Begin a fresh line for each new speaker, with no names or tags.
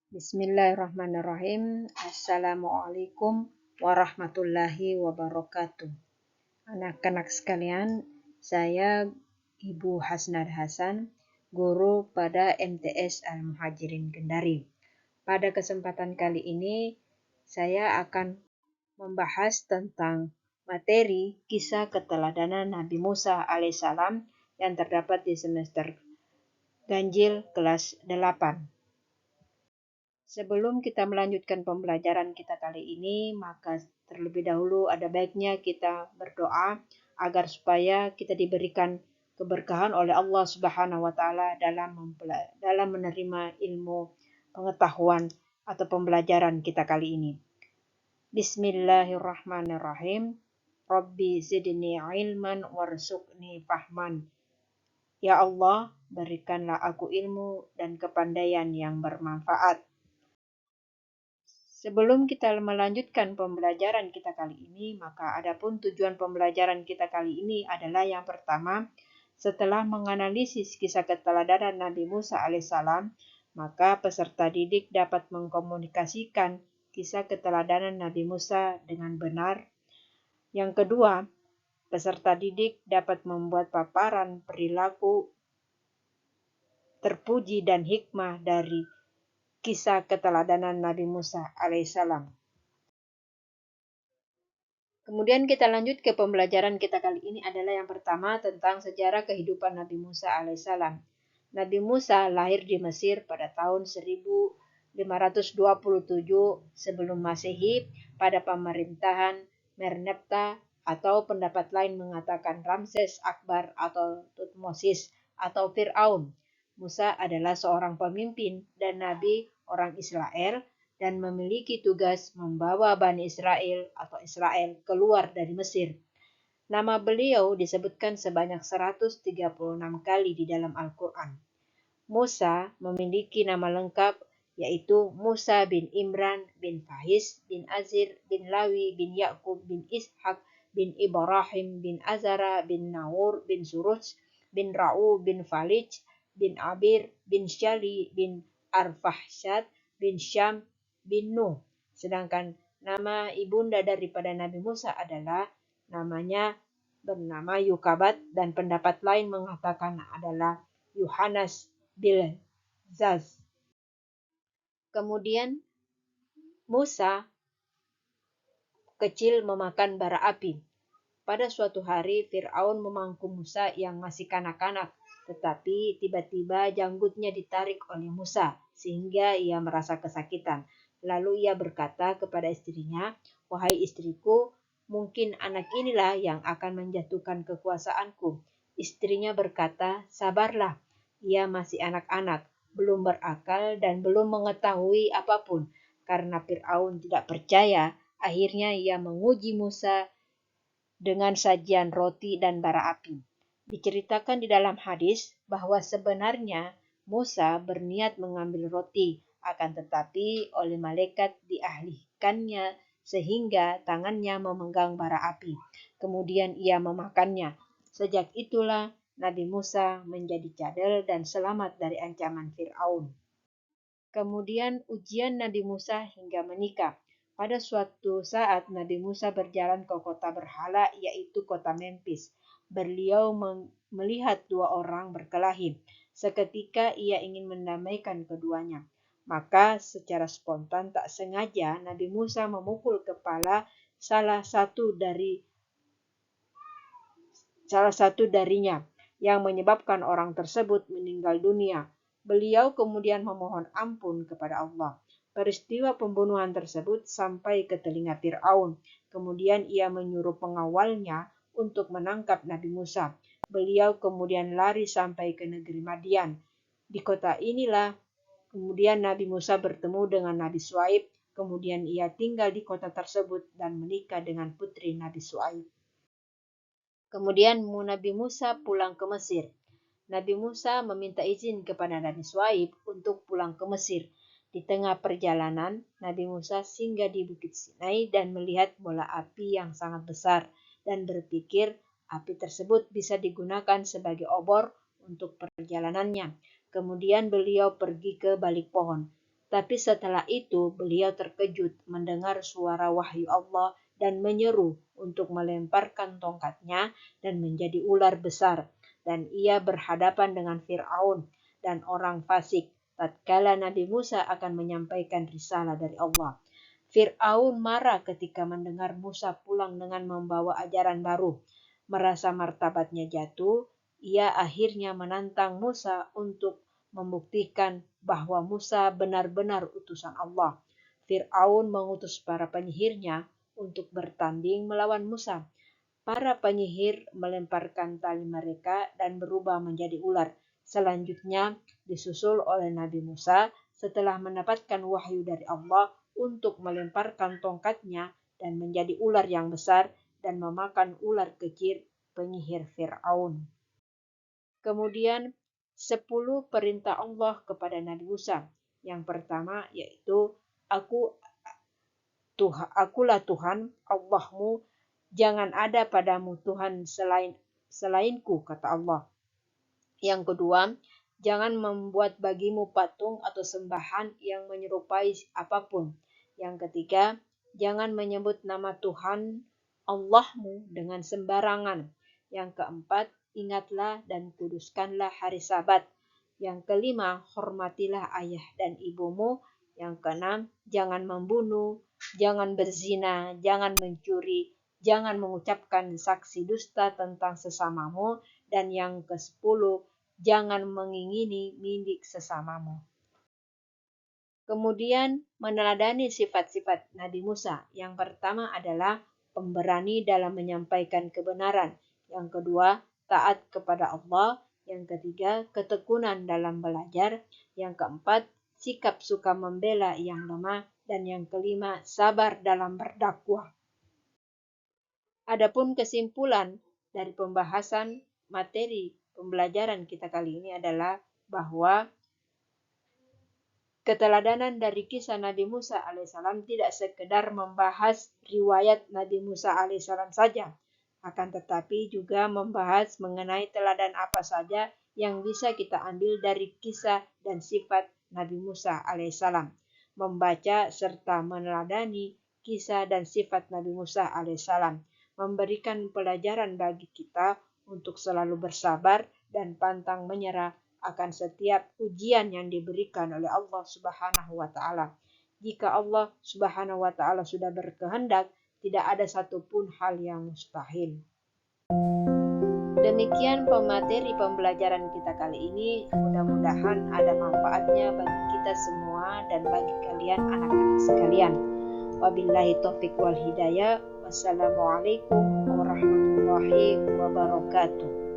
Bismillahirrahmanirrahim. Assalamualaikum warahmatullahi wabarakatuh. Anak-anak sekalian, saya Ibu Hasnad Hasan, guru pada MTS Al-Muhajirin Kendari. Pada kesempatan kali ini, saya akan membahas tentang materi kisah keteladanan Nabi Musa alaihissalam yang terdapat di semester ganjil kelas 8. Sebelum kita melanjutkan pembelajaran kita kali ini, maka terlebih dahulu ada baiknya kita berdoa agar supaya kita diberikan keberkahan oleh Allah Subhanahu wa taala dalam menerima ilmu pengetahuan atau pembelajaran kita kali ini. Bismillahirrahmanirrahim. Rabbi zidni ilman warzuqni fahman. Ya Allah, berikanlah aku ilmu dan kepandaian yang bermanfaat. Sebelum kita melanjutkan pembelajaran kita kali ini, maka adapun tujuan pembelajaran kita kali ini adalah yang pertama, setelah menganalisis kisah keteladanan Nabi Musa alaihissalam, maka peserta didik dapat mengkomunikasikan kisah keteladanan Nabi Musa dengan benar. Yang kedua, peserta didik dapat membuat paparan perilaku terpuji dan hikmah dari kisah keteladanan Nabi Musa alaihissalam. Kemudian kita lanjut ke pembelajaran kita kali ini adalah yang pertama tentang sejarah kehidupan Nabi Musa alaihissalam. Nabi Musa lahir di Mesir pada tahun 1527 sebelum Masehi pada pemerintahan Merneptah, atau pendapat lain mengatakan Ramses Akbar atau Tutmosis atau Fir'aun. Musa adalah seorang pemimpin dan nabi orang Israel dan memiliki tugas membawa Bani Israel atau Israel keluar dari Mesir. Nama beliau disebutkan sebanyak 136 kali di dalam Al-Quran. Musa memiliki nama lengkap yaitu Musa bin Imran bin Fahis bin Azir bin Lawi bin Yakub bin Ishak bin Ibrahim bin Azara bin Naur bin Suruj bin Ra'u bin Falij bin Abir bin Syali bin Arfahsyad bin Syam bin Nuh. Sedangkan nama ibunda daripada Nabi Musa adalah namanya bernama Yukabat dan pendapat lain mengatakan adalah Yohanes bin Zaz. Kemudian Musa kecil memakan bara api. Pada suatu hari Fir'aun memangku Musa yang masih kanak-kanak, tetapi tiba-tiba janggutnya ditarik oleh Musa sehingga ia merasa kesakitan. Lalu ia berkata kepada istrinya, "Wahai istriku, mungkin anak inilah yang akan menjatuhkan kekuasaanku." Istrinya berkata, "Sabarlah, ia masih anak-anak, belum berakal dan belum mengetahui apapun." Karena Fir'aun tidak percaya, akhirnya ia menguji Musa dengan sajian roti dan bara api. Diceritakan di dalam hadis bahwa sebenarnya Musa berniat mengambil roti, akan tetapi oleh malaikat dialihkannya sehingga tangannya memegang bara api. Kemudian ia memakannya. Sejak itulah Nabi Musa menjadi cadel dan selamat dari ancaman Fir'aun. Kemudian ujian Nabi Musa hingga menikah. Pada suatu saat Nabi Musa berjalan ke kota berhala yaitu kota Memphis. Beliau melihat dua orang berkelahi. Seketika ia ingin mendamaikan keduanya. Maka secara spontan tak sengaja Nabi Musa memukul kepala salah satu darinya yang menyebabkan orang tersebut meninggal dunia. Beliau kemudian memohon ampun kepada Allah. Peristiwa pembunuhan tersebut sampai ke telinga Fir'aun. Kemudian ia menyuruh pengawalnya untuk menangkap Nabi Musa. Beliau kemudian lari sampai ke negeri Madian. Di kota inilah kemudian Nabi Musa bertemu dengan Nabi Syuaib. Kemudian ia tinggal di kota tersebut dan menikah dengan putri Nabi Syuaib. Kemudian Nabi Musa pulang ke Mesir. Nabi Musa meminta izin kepada Nabi Syuaib untuk pulang ke Mesir. Di tengah perjalanan, Nabi Musa singgah di Bukit Sinai dan melihat bola api yang sangat besar dan berpikir api tersebut bisa digunakan sebagai obor untuk perjalanannya. Kemudian beliau pergi ke balik pohon. Tapi setelah itu beliau terkejut mendengar suara wahyu Allah dan menyeru untuk melemparkan tongkatnya dan menjadi ular besar. Dan ia berhadapan dengan Fir'aun dan orang fasik tatkala Nabi Musa akan menyampaikan risalah dari Allah. Fir'aun marah ketika mendengar Musa pulang dengan membawa ajaran baru. Merasa martabatnya jatuh, ia akhirnya menantang Musa untuk membuktikan bahwa Musa benar-benar utusan Allah. Fir'aun mengutus para penyihirnya untuk bertanding melawan Musa. Para penyihir melemparkan tali mereka dan berubah menjadi ular. Selanjutnya disusul oleh Nabi Musa setelah mendapatkan wahyu dari Allah untuk melemparkan tongkatnya dan menjadi ular yang besar dan memakan ular kecil penyihir Fir'aun. Kemudian 10 perintah Allah kepada Nabi Musa. Yang pertama yaitu akulah Tuhan Allahmu, jangan ada padamu Tuhan selainku, kata Allah. Yang kedua, jangan membuat bagimu patung atau sembahan yang menyerupai apapun. Yang ketiga, jangan menyebut nama Tuhan Allahmu dengan sembarangan. Yang keempat, ingatlah dan kuduskanlah hari Sabat. Yang kelima, hormatilah ayah dan ibumu. Yang keenam, jangan membunuh, jangan berzina, jangan mencuri, jangan mengucapkan saksi dusta tentang sesamamu. Dan yang ke-10, jangan mengingini milik sesamamu. Kemudian meneladani sifat-sifat Nabi Musa. Yang pertama adalah pemberani dalam menyampaikan kebenaran. Yang kedua, taat kepada Allah. Yang ketiga, ketekunan dalam belajar. Yang keempat, sikap suka membela yang lemah. Dan yang kelima, sabar dalam berdakwah. Adapun kesimpulan dari pembahasan materi pembelajaran kita kali ini adalah bahwa keteladanan dari kisah Nabi Musa alaihissalam tidak sekedar membahas riwayat Nabi Musa alaihissalam saja, akan tetapi juga membahas mengenai teladan apa saja yang bisa kita ambil dari kisah dan sifat Nabi Musa alaihissalam. Membaca serta meneladani kisah dan sifat Nabi Musa alaihissalam memberikan pelajaran bagi kita untuk selalu bersabar dan pantang menyerah akan setiap ujian yang diberikan oleh Allah Subhanahu wa Ta'ala. Jika Allah Subhanahu wa Ta'ala sudah berkehendak, tidak ada satupun hal yang mustahil. Demikian pemateri pembelajaran kita kali ini. Mudah-mudahan ada manfaatnya bagi kita semua dan bagi kalian anak-anak sekalian. Wabillahi taufiq wal hidayah. Wassalamualaikum warahmatullahi wabarakatuh.